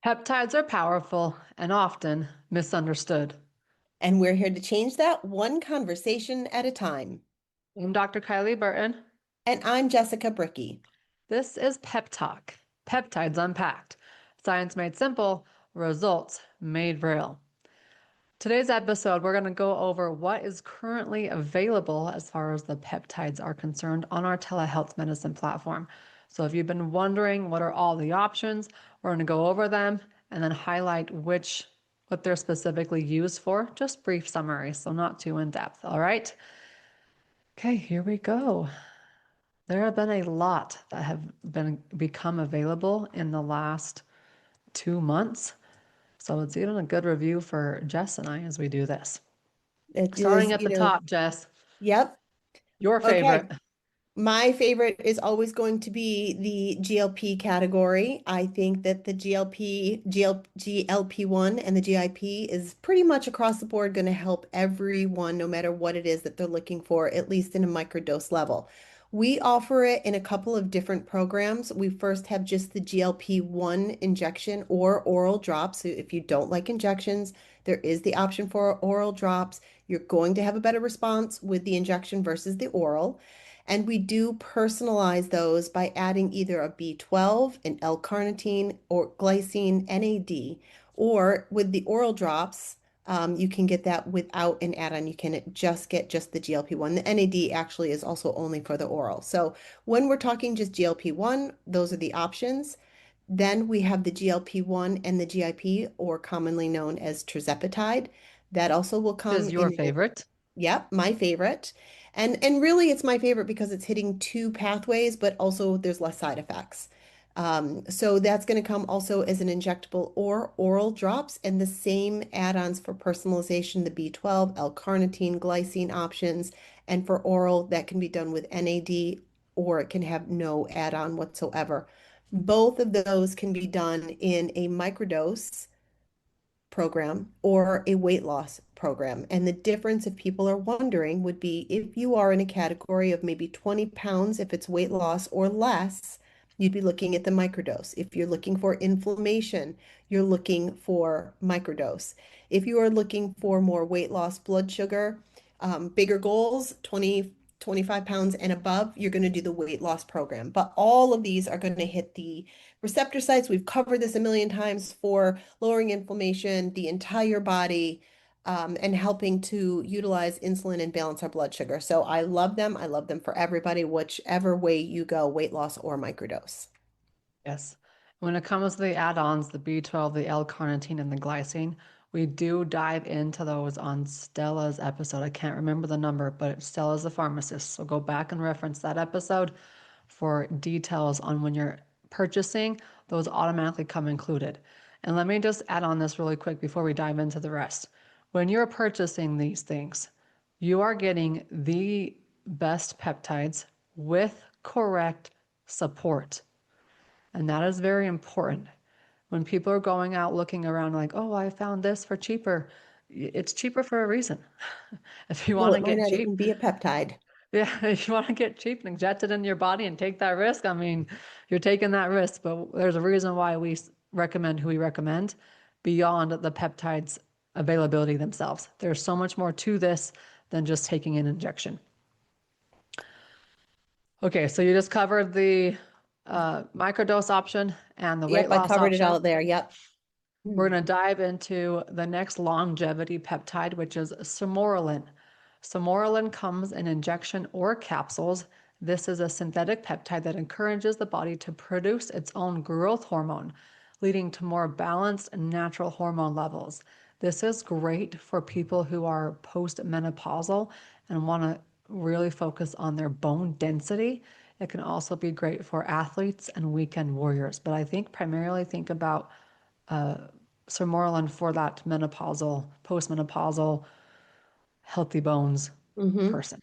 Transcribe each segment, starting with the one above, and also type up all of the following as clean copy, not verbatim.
Peptides are powerful and often misunderstood. And we're here to change that one conversation at a time. I'm Dr. Kylie Burton. And I'm Jessica Bricky. This is Pep Talk, Peptides Unpacked. Science made simple, results made real. Today's episode, we're going to go over what is currently available as far as the peptides are concerned on our telehealth medicine platform. So if you've been wondering what are all the options, we're going to go over them and then highlight what they're specifically used for. Just brief summary, so not too in depth. All right. Okay, here we go. There have been a lot that have become available in the last 2 months. So it's even a good review for Jess and I as we do this. It Starting is, at the top, Jess, yep. your Okay. favorite. My favorite is always going to be the GLP category. I think that the GLP-1 and the GIP is pretty much across the board going to help everyone, no matter what it is that they're looking for, at least in a microdose level. We offer it in a couple of different programs. We first have just the GLP-1 injection or oral drops. So if you don't like injections, there is the option for oral drops. You're going to have a better response with the injection versus the oral. And we do personalize those by adding either a B12, an L-carnitine, or glycine NAD, or with the oral drops, you can get that without an add-on. You can just get just the GLP-1. The NAD actually is also only for the oral. So when we're talking just GLP-1, those are the options. Then we have the GLP-1 and the GIP, or commonly known as tirzepatide. That also will come Is your in. favorite? Yep, my favorite. And really it's my favorite because it's hitting two pathways, but also there's less side effects. So that's going to come also as an injectable or oral drops and the same add-ons for personalization, the B12, L-carnitine, glycine options, and for oral that can be done with NAD or it can have no add-on whatsoever. Both of those can be done in a microdose program or a weight loss program. And the difference, if people are wondering, would be if you are in a category of maybe 20 pounds, if it's weight loss or less, you'd be looking at the microdose. If you're looking for inflammation, you're looking for microdose. If you are looking for more weight loss, blood sugar, bigger goals, 25 pounds and above, you're going to do the weight loss program. But all of these are going to hit the receptor sites. We've covered this a million times for lowering inflammation, the entire body, and helping to utilize insulin and balance our blood sugar. So I love them. I love them for everybody, whichever way you go, weight loss or microdose. Yes. When it comes to the add-ons, the B12, the L-carnitine, and the glycine, we do dive into those on Stella's episode. I can't remember the number, but Stella's a pharmacist. So go back and reference that episode for details on when you're purchasing, those automatically come included. And let me just add on this really quick before we dive into the rest. When you're purchasing these things, you are getting the best peptides with correct support. And that is very important. When people are going out looking around like, oh, I found this for cheaper, it's cheaper for a reason. If you Well, want to it might get not cheap, even be a peptide. yeah, if you want to get cheap and inject it in your body and take that risk, I mean, you're taking that risk. But there's a reason why we recommend who we recommend beyond the peptides availability themselves. There's so much more to this than just taking an injection. Okay, so you just covered the microdose option and the weight Yep, I loss covered it option. all there. Yep. We're Hmm. going to dive into the next longevity peptide, which is Sermorelin. Sermorelin comes in injection or capsules. This is a synthetic peptide that encourages the body to produce its own growth hormone, leading to more balanced and natural hormone levels. This is great for people who are postmenopausal and want to really focus on their bone density. It can also be great for athletes and weekend warriors, but I think primarily think about Sermorelin for that menopausal, postmenopausal, healthy bones Hmm. person.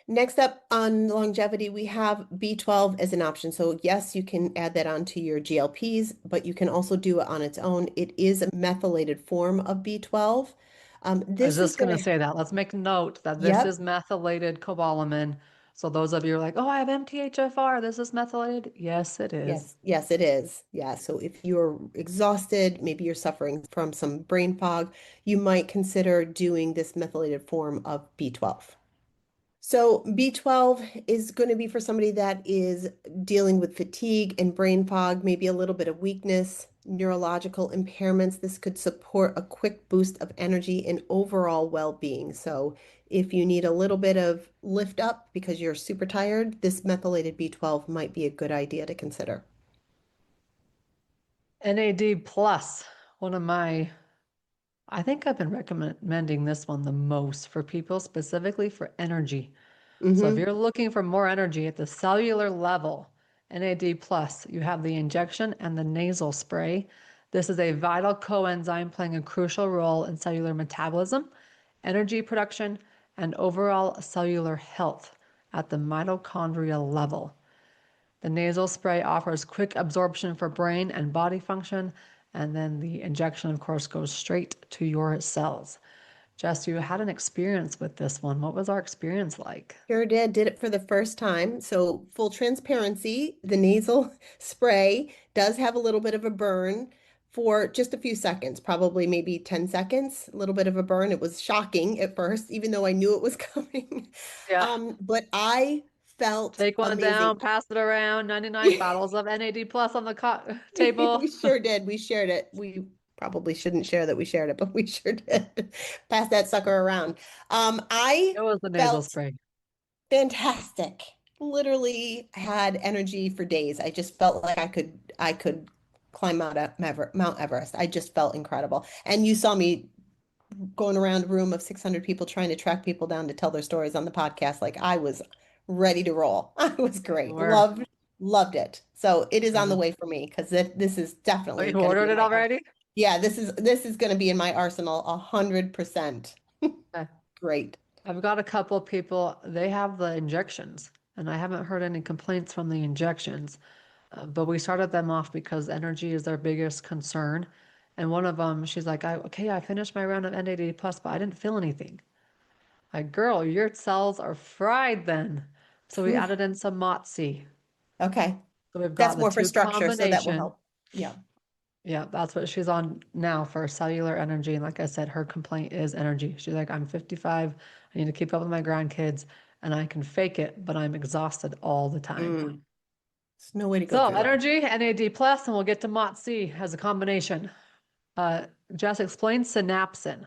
Next up on longevity, we have B12 as an option. So yes, you can add that onto your GLPs, but you can also do it on its own. It is a methylated form of B12. I was This is just going going to to, say that. Let's make note that this yep, is methylated cobalamin. So those of you who are like, oh, I have MTHFR, this is methylated. Yes, it is. Yes, yes, it is. Yeah. So if you're exhausted, maybe you're suffering from some brain fog, you might consider doing this methylated form of B12. So B12 is going to be for somebody that is dealing with fatigue and brain fog, maybe a little bit of weakness, neurological impairments. This could support a quick boost of energy and overall well-being. So if you need a little bit of lift up because you're super tired, this methylated B12 might be a good idea to consider. NAD plus, one of my, I think I've been recommending this one the most for people specifically for energy. So if Mm-hmm. you're looking for more energy at the cellular level, NAD plus, you have the injection and the nasal spray. This is a vital coenzyme playing a crucial role in cellular metabolism, energy production, and overall cellular health at the mitochondrial level. The nasal spray offers quick absorption for brain and body function, and then the injection, of course, goes straight to your cells. Jess, you had an experience with this one. What was our experience like? Sure did it for the first time. So full transparency, the nasal spray does have a little bit of a burn for just a few seconds, probably maybe 10 seconds, a little bit of a burn. It was shocking at first, even though I knew it was coming. Yeah. But I felt Take one amazing. down, pass it around, 99 bottles of NAD plus on the table. We sure did. We shared it. We probably shouldn't share that we shared it, but we sure did. Pass that sucker around. I It was the nasal felt spray. fantastic. Literally had energy for days. I just felt like I could climb Mount Everest. I just felt incredible. And you saw me going around a room of 600 people trying to track people down to tell their stories on the podcast. Like I was ready to roll. I was You great. were. Loved it. So it is on the Good. way for me because this is Oh, definitely you going to be ordered in it my arsenal. already? Yeah, this is going to be in my arsenal 100%. Okay. Great. I've got a couple of people, they have the injections, and I haven't heard any complaints from the injections. But we started them off because energy is their biggest concern. And one of them, she's like, okay, I finished my round of NAD plus, but I didn't feel anything. Like, girl, your cells are fried then. So we Whew. added in some Motzi. Okay. So we've got That's the more for two structure, so that will combination. help. Yeah. Yeah, that's what she's on now for cellular energy. And like I said, her complaint is energy. She's like, I'm 55. I need to keep up with my grandkids and I can fake it, but I'm exhausted all the time. Mm. There's no way to go So through life. energy, NAD plus, and we'll get to MOTS-C as a combination. Jess explained synapsin.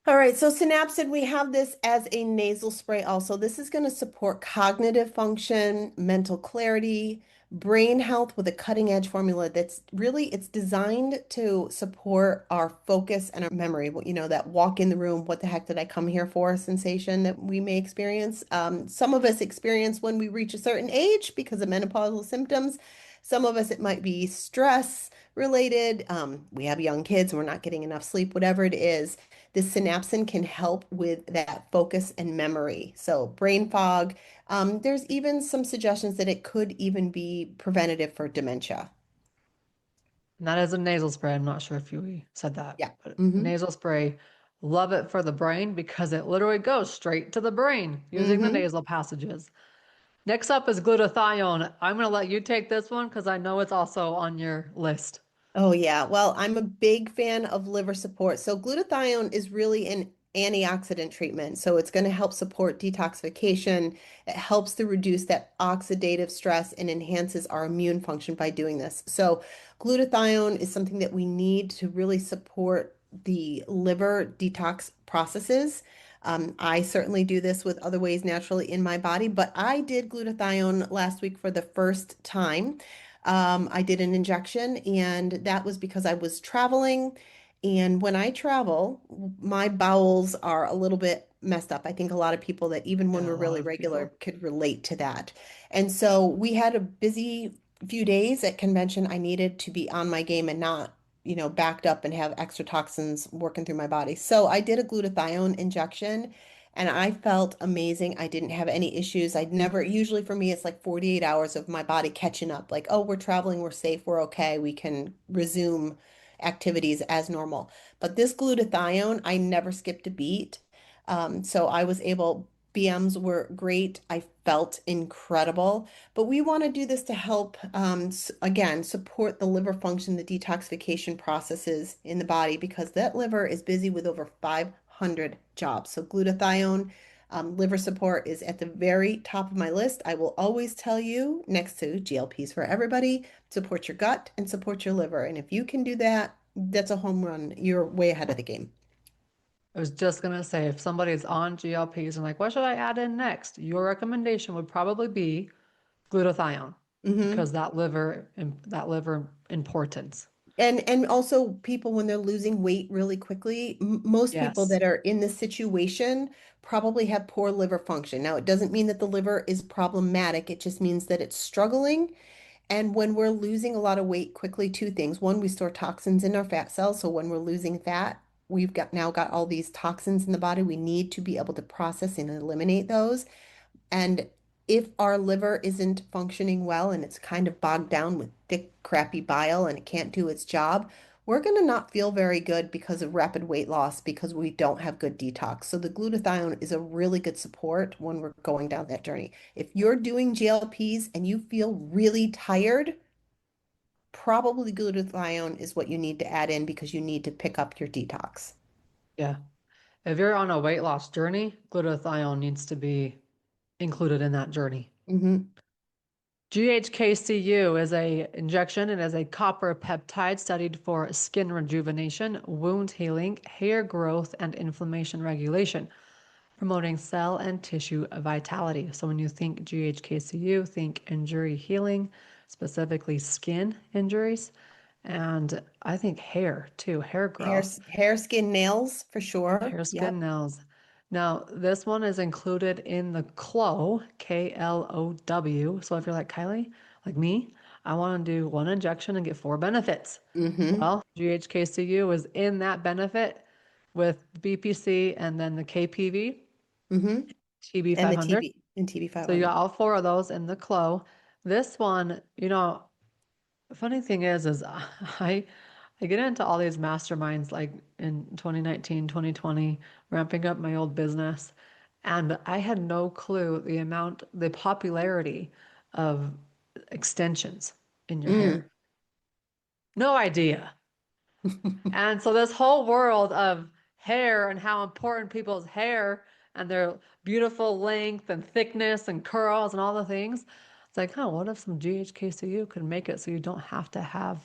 All right, so synapsid, we have this as a nasal spray also. This is going to support cognitive function, mental clarity, brain health with a cutting edge formula that's really, it's designed to support our focus and our memory. That walk in the room, what the heck did I come here for sensation that we may experience. Some of us experience when we reach a certain age because of menopausal symptoms. Some of us, it might be stress related. We have young kids, we're not getting enough sleep, whatever it is. This synapsin can help with that focus and memory. So brain fog. There's even some suggestions that it could even be preventative for dementia. And that is a nasal spray. I'm not sure if you said that, Yeah. but Mm-hmm. nasal spray, love it for the brain because it literally goes straight to the brain using the Mm-hmm. nasal passages. Next up is glutathione. I'm going to let you take this one because I know it's also on your list. Oh, yeah. Well, I'm a big fan of liver support. So, glutathione is really an antioxidant treatment. So, it's going to help support detoxification. It helps to reduce that oxidative stress and enhances our immune function by doing this. So, glutathione is something that we need to really support the liver detox processes. I certainly do this with other ways naturally in my body, but I did glutathione last week for the first time. I did an injection, and that was because I was traveling. And when I travel, my bowels are a little bit messed up. I think a lot of people that even when Yeah, we're a lot really of regular people. could relate to that. And so we had a busy few days at convention. I needed to be on my game and not, backed up and have extra toxins working through my body. So I did a glutathione injection. And I felt amazing. I didn't have any issues. I'd never, usually for me, it's like 48 hours of my body catching up. Like, oh, we're traveling, we're safe, we're okay, we can resume activities as normal. But this glutathione, I never skipped a beat. So I was able BMs were great. I felt incredible. But we want to do this to help, again, support the liver function, the detoxification processes in the body, because that liver is busy with over 500 jobs. So glutathione, liver support is at the very top of my list. I will always tell you, next to GLPs for everybody, support your gut and support your liver. And if you can do that, that's a home run. You're way ahead of the game. I was just gonna say, if somebody's on GLPs and like, what should I add in next? Your recommendation would probably be glutathione Hmm. because that liver importance. And also people when they're losing weight really quickly, most people Yes. that are in this situation probably have poor liver function. Now, it doesn't mean that the liver is problematic. It just means that it's struggling. And when we're losing a lot of weight quickly, two things. One, we store toxins in our fat cells. So when we're losing fat, we've got now got all these toxins in the body. We need to be able to process and eliminate those. And if our liver isn't functioning well and it's kind of bogged down with thick, crappy bile and it can't do its job, we're going to not feel very good because of rapid weight loss because we don't have good detox. So the glutathione is a really good support when we're going down that journey. If you're doing GLPs and you feel really tired, probably glutathione is what you need to add in because you need to pick up your detox. Yeah. If you're on a weight loss journey, glutathione needs to be included in that journey. Hmm. GHKCU is a injection and is a copper peptide studied for skin rejuvenation, wound healing, hair growth, and inflammation regulation, promoting cell and tissue vitality. So when you think GHKCU, think injury healing, specifically skin injuries, and I think hair too, hair growth. Hair, skin, nails for sure. Hair, skin, Yep. nails. Now, this one is included in the KLOW, KLOW. So if you're like Kylie, like me, I want to do one injection and get four benefits. Hmm. Well, GHKCU is in that benefit with BPC and then the KPV, Hmm. TB And the 500. TB and TB So you 500. got all four of those in the KLOW. This one, funny thing is I get into all these masterminds like in 2019, 2020, ramping up my old business, and I had no clue the popularity of extensions in your Mm. hair. No idea. And so this whole world of hair and how important people's hair and their beautiful length and thickness and curls and all the things. It's like, huh, what if some GHKCU could make it so you don't have to have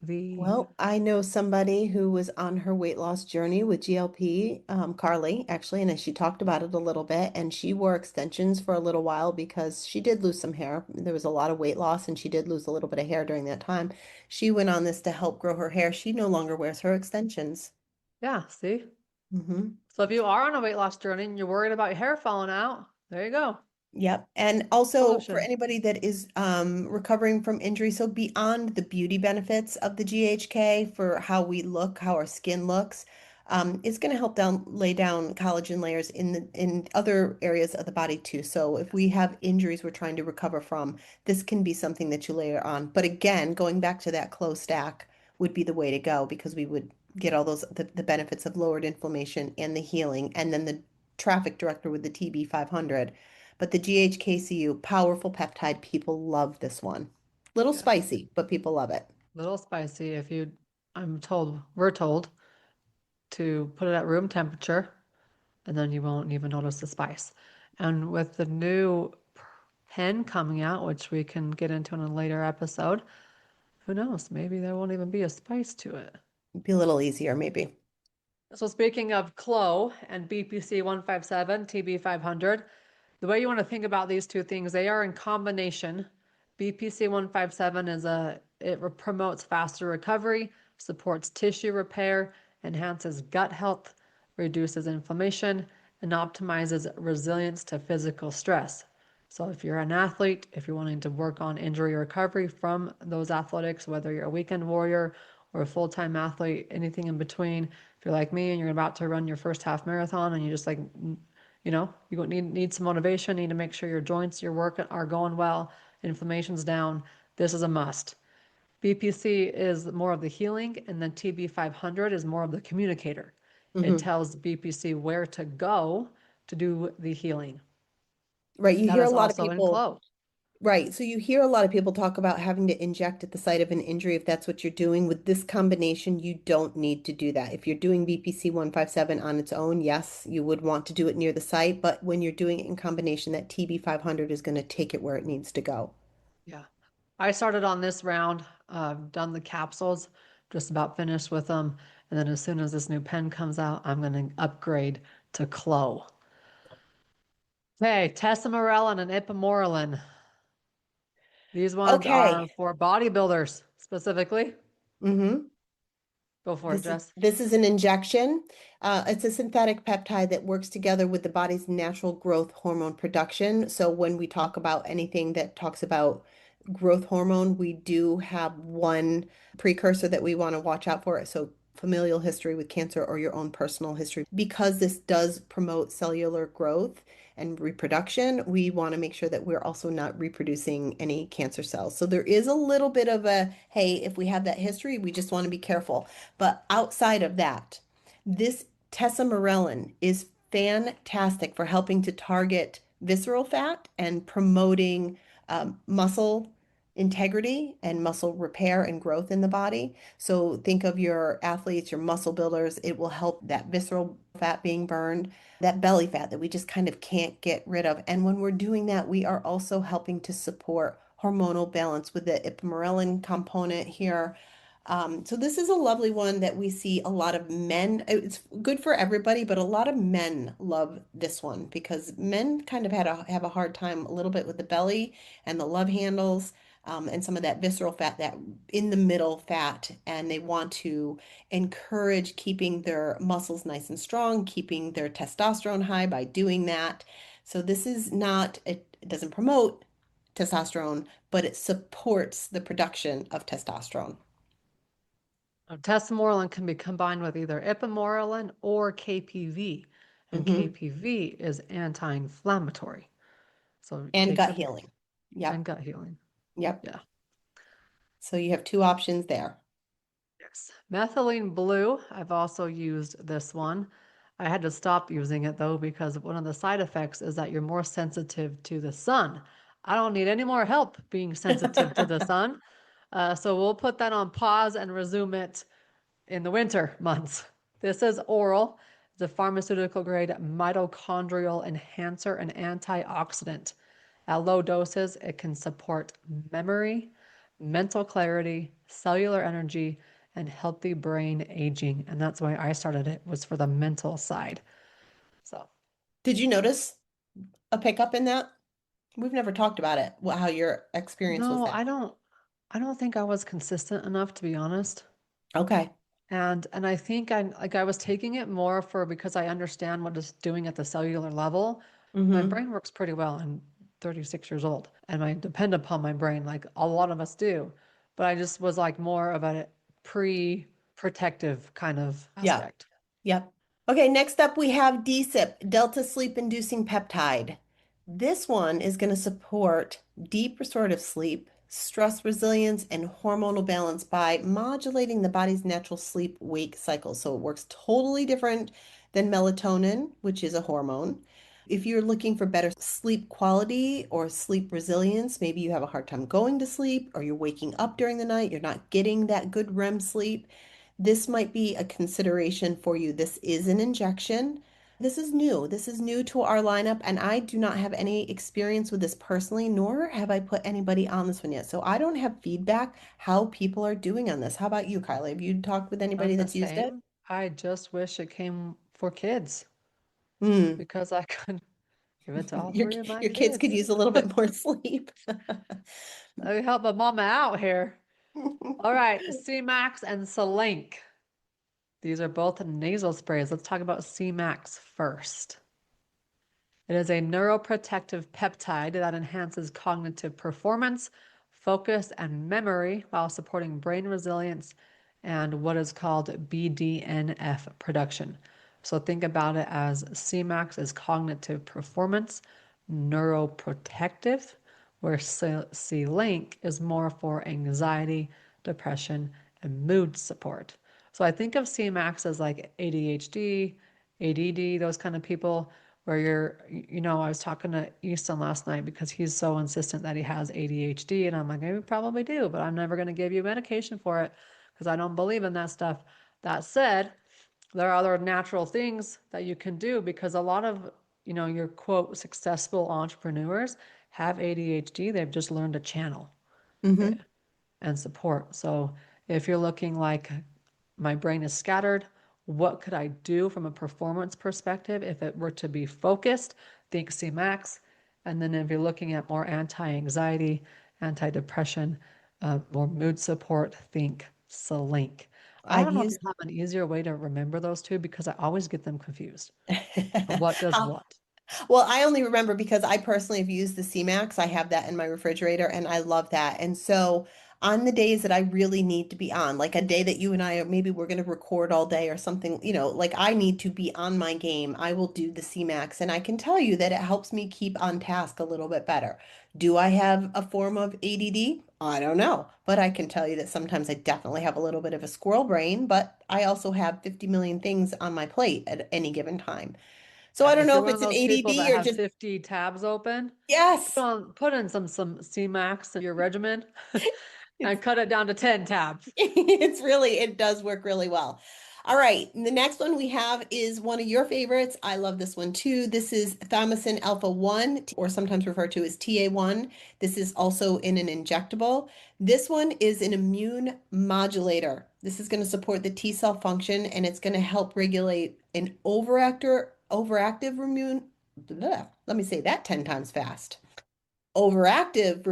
the Well, I know somebody who was on her weight loss journey with GLP, Carly, actually, and she talked about it a little bit. And she wore extensions for a little while because she did lose some hair. There was a lot of weight loss, and she did lose a little bit of hair during that time. She went on this to help grow her hair. She no longer wears her extensions. Yeah, see? Hmm. So if you are on a weight loss journey and you're worried about your hair falling out, there you go. Yep. And also for Solution. anybody that is recovering from injury, so beyond the beauty benefits of the GHK for how we look, how our skin looks, it's going to help lay down collagen layers in other areas of the body too. So if we have injuries we're trying to recover from, this can be something that you layer on. But again, going back to that close stack would be the way to go because we would get all those the benefits of lowered inflammation and the healing, and then the traffic director with the TB 500. But the GHKCU, powerful peptide, people love this one. Little Yes. spicy, but people love it. Little spicy we're told to put it at room temperature and then you won't even notice the spice. And with the new pen coming out, which we can get into in a later episode, who knows? Maybe there won't even be a spice to it. Be a little easier, maybe. So speaking of CLO and BPC 157, TB 500, the way you want to think about these two things, they are in combination. BPC 157 it promotes faster recovery, supports tissue repair, enhances gut health, reduces inflammation, and optimizes resilience to physical stress. So if you're an athlete, if you're wanting to work on injury recovery from those athletics, whether you're a weekend warrior or a full-time athlete, anything in between, if you're like me and you're about to run your first half marathon and you just like, you need some motivation, need to make sure your joints, your work are going well, inflammation's down. This is a must. BPC is more of the healing, and then TB 500 is more of the communicator. It Hmm. tells BPC where to go to do the healing. Right. You That hear a is lot of also in people. clove. Right. So you hear a lot of people talk about having to inject at the site of an injury if that's what you're doing. With this combination, you don't need to do that. If you're doing BPC 157 on its own, yes, you would want to do it near the site, but when you're doing it in combination, that TB 500 is going to take it where it needs to go. Yeah. I started on this round, done the capsules, just about finished with them. And then as soon as this new pen comes out, I'm going to upgrade to Clo. Okay, tesamorelin and ipamorelin. These ones Okay. are for bodybuilders specifically. Mm-hmm. Go for it, This is Jess. this is an injection. It's a synthetic peptide that works together with the body's natural growth hormone production. So when we talk about anything that talks about growth hormone, we do have one precursor that we want to watch out for. So familial history with cancer or your own personal history. Because this does promote cellular growth and reproduction, we want to make sure that we're also not reproducing any cancer cells. So there is a little bit of a, hey, if we have that history, we just want to be careful. But outside of that, this tesamorelin is fantastic for helping to target visceral fat and promoting muscle integrity and muscle repair and growth in the body. So think of your athletes, your muscle builders. It will help that visceral fat being burned, that belly fat that we just kind of can't get rid of. And when we're doing that, we are also helping to support hormonal balance with the ipamorelin component here. So this is a lovely one that we see a lot of men. It's good for everybody, but a lot of men love this one because men kind of have a hard time a little bit with the belly and the love handles, and some of that visceral fat, that in the middle fat, and they want to encourage keeping their muscles nice and strong, keeping their testosterone high by doing that. So this is not, it doesn't promote testosterone, but it supports the production of testosterone. Tesamorelin can be combined with either ipamorelin or KPV, and Hmm. KPV is anti-inflammatory. So And take gut the healing. and Yep. gut healing. Yep. Yeah. So you have two options there. Yes. Methylene blue, I've also used this one. I had to stop using it though because one of the side effects is that you're more sensitive to the sun. I don't need any more help being sensitive to the sun. So we'll put that on pause and resume it in the winter months. This is oral. It's a pharmaceutical grade mitochondrial enhancer and antioxidant. At low doses, it can support memory, mental clarity, cellular energy, and healthy brain aging. And that's why I started it, was for the mental side. So, Did you notice a pickup in that? We've never talked about it, how your experience was no, that. I don't think I was consistent enough to be honest. Okay. And I think I was taking it more for because I understand what it's doing at the cellular level. My Hmm. brain works pretty well. I'm 36 years old and I depend upon my brain like a lot of us do. But I just was like more of a pre-protective kind of Yeah. aspect. Yep. Okay, next up we have DSIP, Delta Sleep Inducing Peptide. This one is going to support deep restorative sleep, stress resilience, and hormonal balance by modulating the body's natural sleep-wake cycle. So it works totally different than melatonin, which is a hormone. If you're looking for better sleep quality or sleep resilience, maybe you have a hard time going to sleep or you're waking up during the night, you're not getting that good REM sleep, this might be a consideration for you. This is an injection. This is new. This is new to our lineup, and I do not have any experience with this personally, nor have I put anybody on this one yet. So I don't have feedback how people are doing on this. How about you, Kylie? Have you talked with anybody I'm the that's used it? same. I just wish it came for kids Hmm. because I could give it to all Your three of my your kids could kids. use a little bit more sleep. Let me help my mama out here. All right, C-Max and Selink. These are both nasal sprays. Let's talk about C-Max first. It is a neuroprotective peptide that enhances cognitive performance, focus, and memory while supporting brain resilience and what is called BDNF production. So think about it as CMAX is cognitive performance, neuroprotective, where C-Link is more for anxiety, depression, and mood support. So I think of CMAX as like ADHD, ADD, those kind of people, where I was talking to Easton last night because he's so insistent that he has ADHD. And I'm like, I probably do, but I'm never going to give you medication for it because I don't believe in that stuff. That said, there are other natural things that you can do because a lot of, your quote, successful entrepreneurs have ADHD. They've just learned to channel it Hmm. and support. So if you're looking like my brain is scattered, what could I do from a performance perspective if it were to be focused? Think CMAX. And then if you're looking at more anti-anxiety, anti-depression, more mood support, think Selink. I I've don't know if you used have an easier way to remember those two because I always get them confused. What does how what? Well, I only remember because I personally have used the C-Max. I have that in my refrigerator and I love that. And so on the days that I really need to be on, like a day that you and I maybe we're going to record all day or something, like I need to be on my game, I will do the C-Max. And I can tell you that it helps me keep on task a little bit better. Do I have a form of ADD? I don't know, but I can tell you that sometimes I definitely have a little bit of a squirrel brain, but I also have 50 million things on my plate at any given time. So I don't If know you're if one of it's an those people ADD that or have just 50 tabs open, yes. put in some CMAX in your regimen and cut it down to 10 tabs. It does work really well. All right. The next one we have is one of your favorites. I love this one too. This is thymosin alpha 1, or sometimes referred to as TA1. This is also in an injectable. This one is an immune modulator. This is going to support the T cell function and it's going to help regulate an overactive immune. Let me say that 10 times fast. Overactive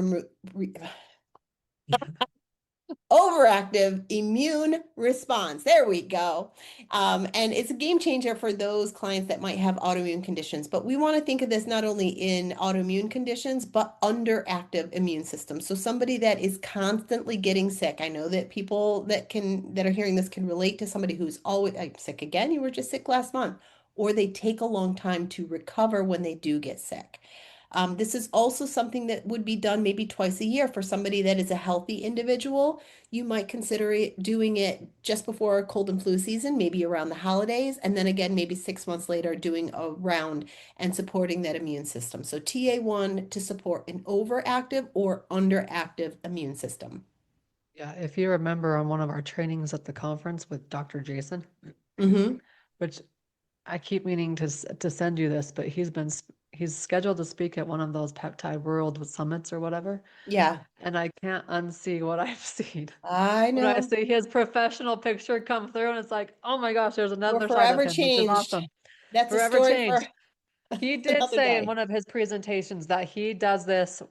overactive immune response. There we go. And it's a game changer for those clients that might have autoimmune conditions. But we want to think of this not only in autoimmune conditions, but underactive immune systems. So somebody that is constantly getting sick. I know that people that are hearing this can relate to somebody who's always like, sick again. You were just sick last month, or they take a long time to recover when they do get sick. This is also something that would be done maybe twice a year for somebody that is a healthy individual. You might consider doing it just before a cold and flu season, maybe around the holidays, and then again, maybe 6 months later, doing a round and supporting that immune system. So TA1 to support an overactive or underactive immune system. Yeah, if you remember on one of our trainings at the conference with Dr. Jason, Hmm. which I keep meaning to send you this, but he's scheduled to speak at one of those peptide world summits or whatever, Yeah, and I can't unsee what I've seen. I When I know. see his professional picture come through, and it's like, oh my gosh, there's We're another side of forever him, which is changed. awesome. That's a Forever story for changed. He did another say in day. one of his presentations that he does this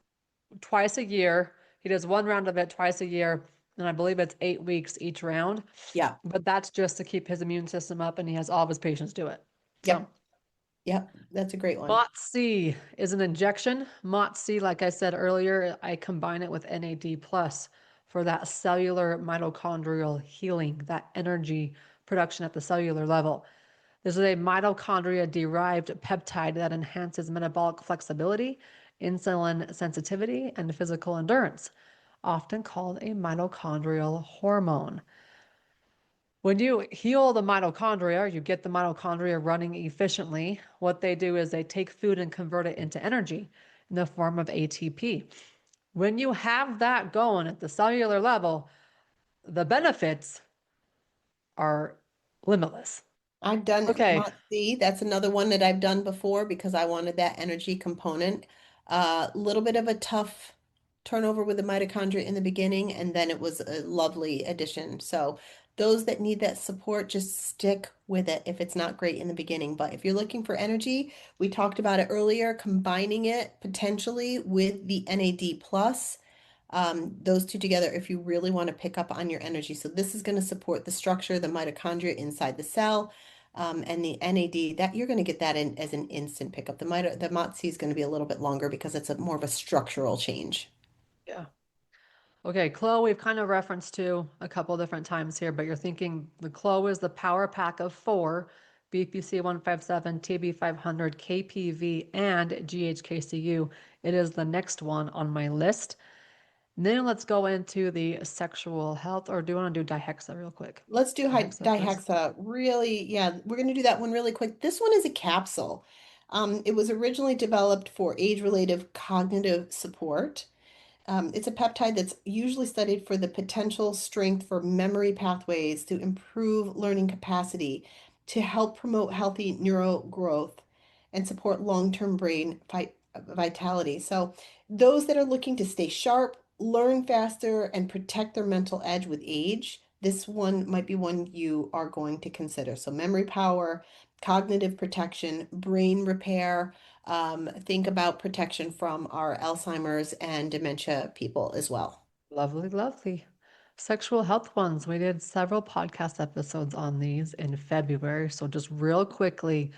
twice a year. He does one round of it twice a year, and I believe it's 8 weeks each round. Yeah. But that's just to keep his immune system up, and he has all of his patients do it. So, Yep. Yep. That's a great one. MOTS-C is an injection. MOTS-C, like I said earlier, I combine it with NAD plus for that cellular mitochondrial healing, that energy production at the cellular level. This is a mitochondria-derived peptide that enhances metabolic flexibility, insulin sensitivity, and physical endurance, often called a mitochondrial hormone. When you heal the mitochondria, you get the mitochondria running efficiently. What they do is they take food and convert it into energy in the form of ATP. When you have that going at the cellular level, the benefits are limitless. I've done Okay, Motzi. That's another one that I've done before because I wanted that energy component. A little bit of a tough turnover with the mitochondria in the beginning, and then it was a lovely addition. So those that need that support, just stick with it if it's not great in the beginning. But if you're looking for energy, we talked about it earlier, combining it potentially with the NAD plus. Those two together if you really want to pick up on your energy. So this is going to support the structure, the mitochondria inside the cell, and the NAD that you're going to get that in as an instant pickup. The MOTS is going to be a little bit longer because it's a more of a structural change. yeah. Okay, Clo, we've kind of referenced to a couple different times here, but you're thinking the Clo is the power pack of four BPC 157, TB 500, KPV, and GHKCU. It is the next one on my list. Then let's go into the sexual health, or do you want to do dihexa real quick? Let's do Dihexa first. dihexa. Really, yeah, we're going to do that one really quick. This one is a capsule. It was originally developed for age-related cognitive support. It's a peptide that's usually studied for the potential strength for memory pathways to improve learning capacity, to help promote healthy neural growth, and support long-term brain vitality. So, those that are looking to stay sharp, learn faster, and protect their mental edge with age, this one might be one you are going to consider. So, memory power, cognitive protection, brain repair. Think about protection from our Alzheimer's and dementia people as well. Lovely, lovely. Sexual health ones. We did several podcast episodes on these in February. So just real quickly,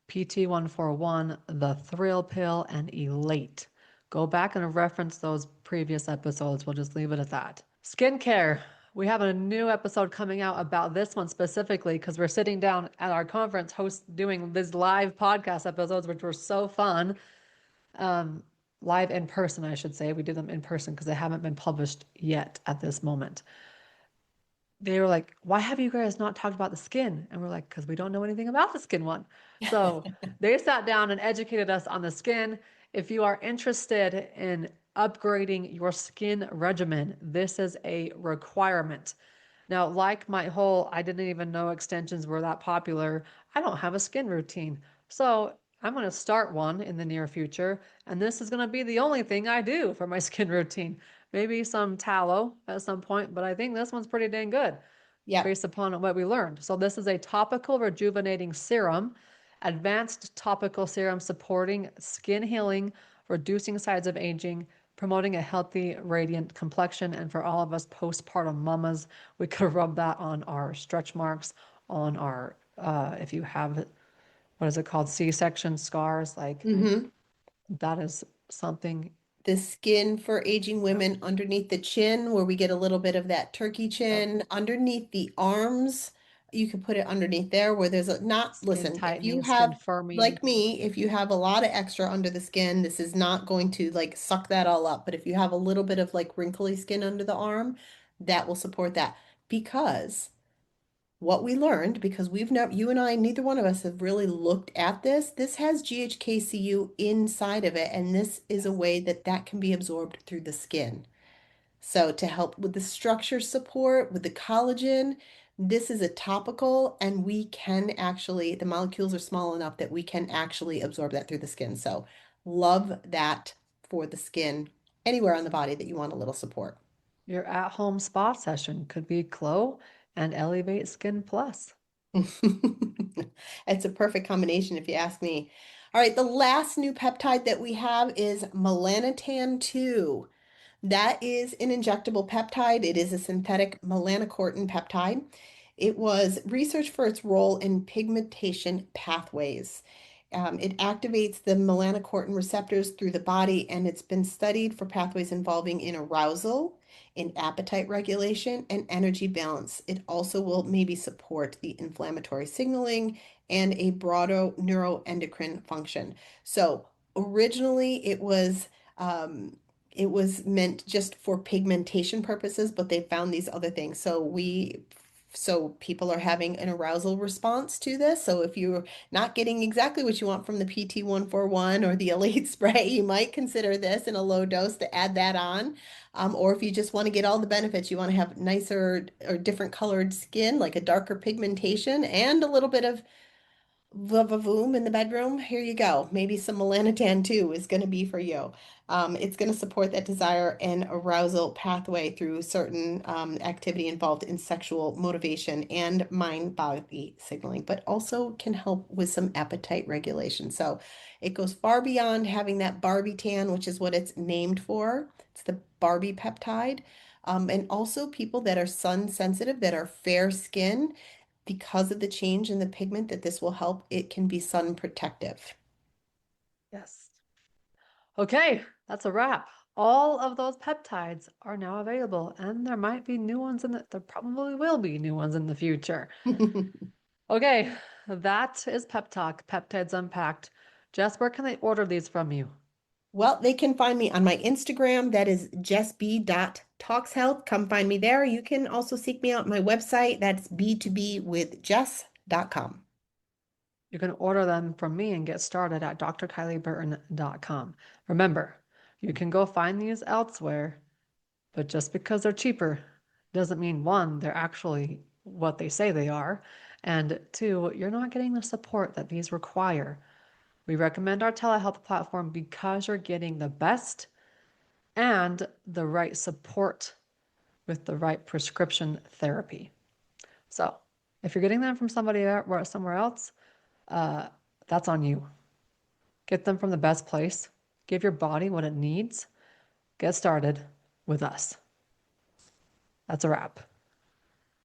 PT141, the Thrill Pill, and Elate. Go back and reference those previous episodes. We'll just leave it at that. Skincare. We have a new episode coming out about this one specifically because we're sitting down at our conference doing these live podcast episodes, which were so fun. Um, Live in person, I should say. We did them in person because they haven't been published yet at this moment. They were like, why have you guys not talked about the skin? And we're like, because we don't know anything about the skin one. So they sat down and educated us on the skin. If you are interested in upgrading your skin regimen, this is a requirement. Now, like my whole, I didn't even know extensions were that popular. I don't have a skin routine. So I'm going to start one in the near future. And this is going to be the only thing I do for my skin routine. Maybe some tallow at some point, but I think this one's pretty dang good Yep. based upon what we learned. So this is a topical rejuvenating serum, advanced topical serum supporting skin healing, reducing signs of aging, promoting a healthy, radiant complexion. And for all of us postpartum mamas, we could rub that on our stretch marks, on our, if you have, what is it called, C-section scars, like Hmm. that is something. The skin for aging Yep. women underneath the chin, where we get a little bit of that turkey Yep. chin, underneath the arms. You could put it underneath there where there's a not, Skin listen, if you tightening, skin have, firming. like me, if you have a lot of extra under the skin, this is not going to like suck that all up. But if you have a little bit of like wrinkly skin under the arm, that will support that. Because what we learned, because we've never, you and I, neither one of us have really looked at this. This has GHKCU inside of it, and this is a Yes. way that that can be absorbed through the skin. So to help with the structure support, with the collagen, this is a topical, and we can actually, the molecules are small enough that we can actually absorb that through the skin. So love that for the skin anywhere on the body that you want a little support. Your at-home spa session could be Glow and Elevate Skin Plus. It's a perfect combination if you ask me. All right, the last new peptide that we have is melanotan 2. That is an injectable peptide. It is a synthetic melanocortin peptide. It was researched for its role in pigmentation pathways. It activates the melanocortin receptors through the body, and it's been studied for pathways involving in arousal, in appetite regulation, and energy balance. It also will maybe support the inflammatory signaling and a broader neuroendocrine function. So originally it was meant just for pigmentation purposes, but they found these other things. So people are having an arousal response to this. So if you're not getting exactly what you want from the PT141 or the Elite spray, you might consider this in a low dose to add that on. Or if you just want to get all the benefits, you want to have nicer or different colored skin, like a darker pigmentation and a little bit of Vavavoom in the bedroom, here you go. Maybe some melanotan too is going to be for you. It's going to support that desire and arousal pathway through certain activity involved in sexual motivation and mind-body signaling, but also can help with some appetite regulation. So it goes far beyond having that Barbie tan, which is what it's named for. It's the Barbie peptide. And also people that are sun sensitive, that are fair skin because of the change in the pigment that this will help, it can be sun protective. Yes. Okay, that's a wrap. All of those peptides are now available, and there might be new ones there probably will be new ones in the future. Okay, that is Pep Talk, Peptides Unpacked. Jess, where can they order these from you? Well, they can find me on my Instagram. That is jessb.talkshealth. Come find me there. You can also seek me out on my website. That's b2b with jess.com. You can order them from me and get started at drkylieburton.com. Remember, you can go find these elsewhere, but just because they're cheaper doesn't mean one, they're actually what they say they are, and two, you're not getting the support that these require. We recommend our telehealth platform because you're getting the best and the right support with the right prescription therapy. So, if you're getting them from somewhere else, uh, that's on you. Get them from the best place. Give your body what it needs. Get started with us. That's a wrap.